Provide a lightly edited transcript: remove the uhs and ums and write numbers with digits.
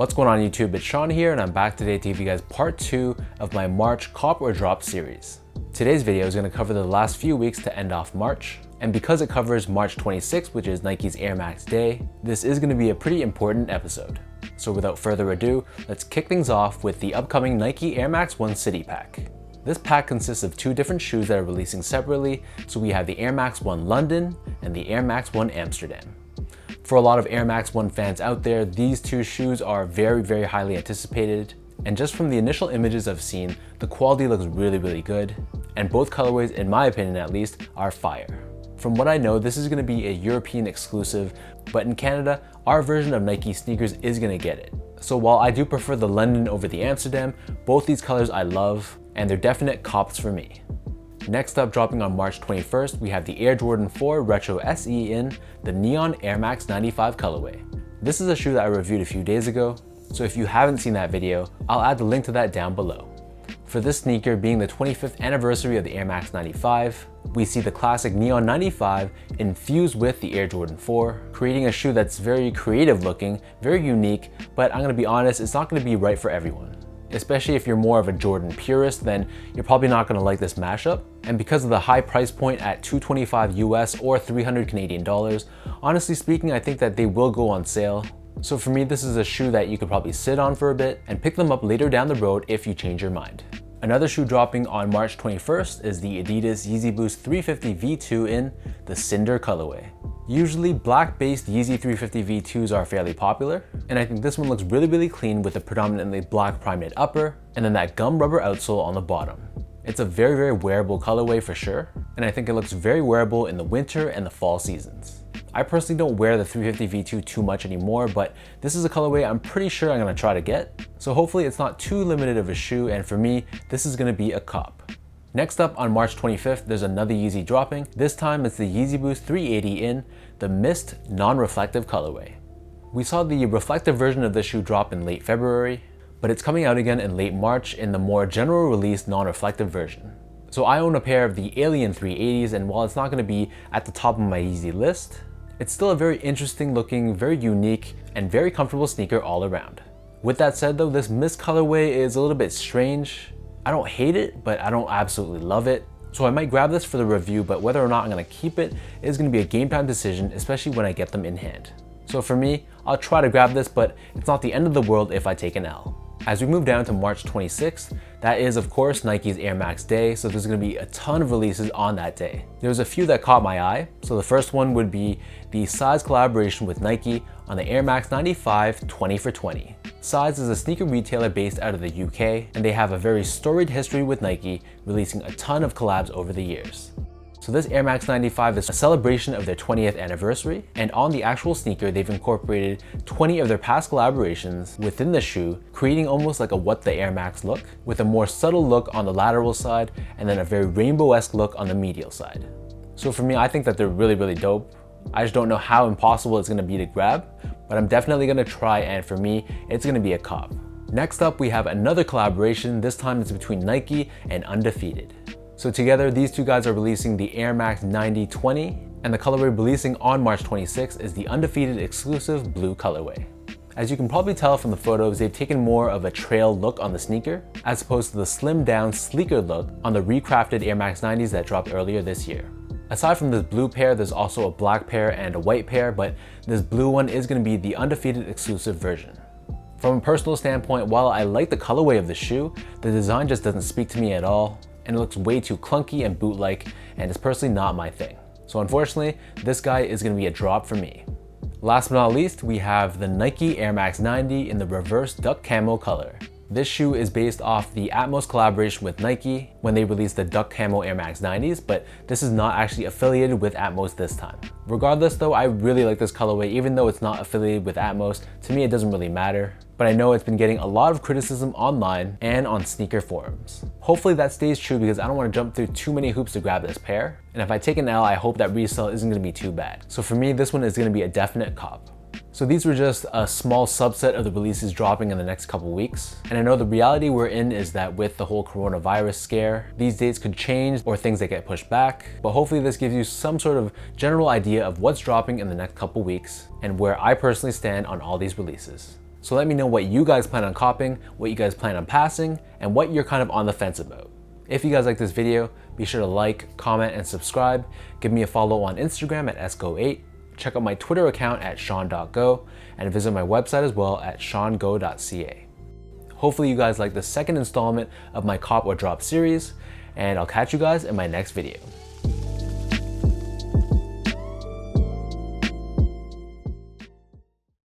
What's going on YouTube? It's Sean here and I'm back today to give you guys part 2 of my March Cop or Drop series. Today's video is going to cover the last few weeks to end off March, and because it covers March 26th, which is Nike's Air Max Day, this is going to be a pretty important episode. So without further ado, let's kick things off with the upcoming Nike Air Max 1 City Pack. This pack consists of 2 different shoes that are releasing separately, so we have the Air Max 1 London and the Air Max 1 Amsterdam. For a lot of Air Max 1 fans out there, these 2 shoes are very highly anticipated, and just from the initial images I've seen, the quality looks really good, and both colorways, in my opinion at least, are fire. From what I know, this is going to be a European exclusive, but in Canada, our version of Nike sneakers is going to get it. So while I do prefer the London over the Amsterdam, both these colors I love, and they're definite cops for me. Next up, dropping on March 21st, we have the Air Jordan 4 Retro SE in the Neon Air Max 95 colorway. This is a shoe that I reviewed a few days ago, so if you haven't seen that video, I'll add the link to that down below. For this sneaker being the 25th anniversary of the Air Max 95, we see the classic Neon 95 infused with the Air Jordan 4, creating a shoe that's very creative looking, very unique, but I'm gonna be honest, it's not gonna be right for everyone. Especially if you're more of a Jordan purist, then you're probably not gonna like this mashup. And because of the high price point at $225 US or 300 Canadian dollars, honestly speaking, I think that they will go on sale. So for me, this is a shoe that you could probably sit on for a bit and pick them up later down the road if you change your mind. Another shoe dropping on March 21st is the Adidas Yeezy Boost 350 V2 in the Cinder colorway. Usually black-based Yeezy 350 V2s are fairly popular, and I think this one looks really clean with a predominantly black prime-knit upper and then that gum rubber outsole on the bottom. It's a very wearable colorway for sure, and I think it looks very wearable in the winter and the fall seasons. I personally don't wear the 350 V2 too much anymore, but this is a colorway I'm pretty sure I'm gonna try to get, so hopefully it's not too limited of a shoe, and for me, this is gonna be a cop. Next up on March 25th, there's another Yeezy dropping. This time it's the Yeezy Boost 380 in the Mist non-reflective colorway. We saw the reflective version of this shoe drop in late February, but it's coming out again in late March in the more general release non-reflective version. So I own a pair of the Alien 380s, and while it's not gonna be at the top of my Yeezy list, it's still a very interesting looking, very unique, and very comfortable sneaker all around. With that said though, this Mist colorway is a little bit strange. I don't hate it, but I don't absolutely love it. So I might grab this for the review, but whether or not I'm gonna keep it is gonna be a game time decision, especially when I get them in hand. So for me, I'll try to grab this, but it's not the end of the world if I take an L. As we move down to March 26th, that is of course Nike's Air Max Day, so there's gonna be a ton of releases on that day. There's a few that caught my eye. So the first one would be the Size collaboration with Nike on the Air Max 95 20 for 20. Size is a sneaker retailer based out of the UK, and they have a very storied history with Nike, releasing a ton of collabs over the years. So this Air Max 95 is a celebration of their 20th anniversary, and on the actual sneaker, they've incorporated 20 of their past collaborations within the shoe, creating almost like a What the Air Max look, with a more subtle look on the lateral side, and then a very rainbow-esque look on the medial side. So for me, I think that they're really dope. I just don't know how impossible it's gonna be to grab, but I'm definitely gonna try, and for me, it's gonna be a cop. Next up, we have another collaboration. This time it's between Nike and Undefeated. So together, these 2 guys are releasing the Air Max 90-20, and the colorway releasing on March 26th is the Undefeated exclusive blue colorway. As you can probably tell from the photos, they've taken more of a trail look on the sneaker, as opposed to the slimmed down, sleeker look on the recrafted Air Max 90s that dropped earlier this year. Aside from this blue pair, there's also a black pair and a white pair, but this blue one is going to be the Undefeated exclusive version. From a personal standpoint, while I like the colorway of the shoe, the design just doesn't speak to me at all, and it looks way too clunky and boot-like, and it's personally not my thing. So unfortunately, this guy is going to be a drop for me. Last but not least, we have the Nike Air Max 90 in the reverse duck camo color. This shoe is based off the Atmos collaboration with Nike when they released the duck camo Air Max 90s, but this is not actually affiliated with Atmos this time. Regardless though, I really like this colorway. Even though it's not affiliated with Atmos, to me it doesn't really matter. But I know it's been getting a lot of criticism online and on sneaker forums. Hopefully that stays true, because I don't want to jump through too many hoops to grab this pair. And if I take an L, I hope that resale isn't going to be too bad. So for me, this one is going to be a definite cop. So these were just a small subset of the releases dropping in the next couple weeks. And I know the reality we're in is that with the whole coronavirus scare, these dates could change or things that get pushed back. But hopefully this gives you some sort of general idea of what's dropping in the next couple weeks and where I personally stand on all these releases. So let me know what you guys plan on copying, what you guys plan on passing, and what you're kind of on the fence about. If you guys like this video, be sure to like, comment, and subscribe. Give me a follow on Instagram at sgo8. Check out my Twitter account at sean.go, and visit my website as well at seango.ca. Hopefully you guys like the second installment of my Cop or Drop series, and I'll catch you guys in my next video.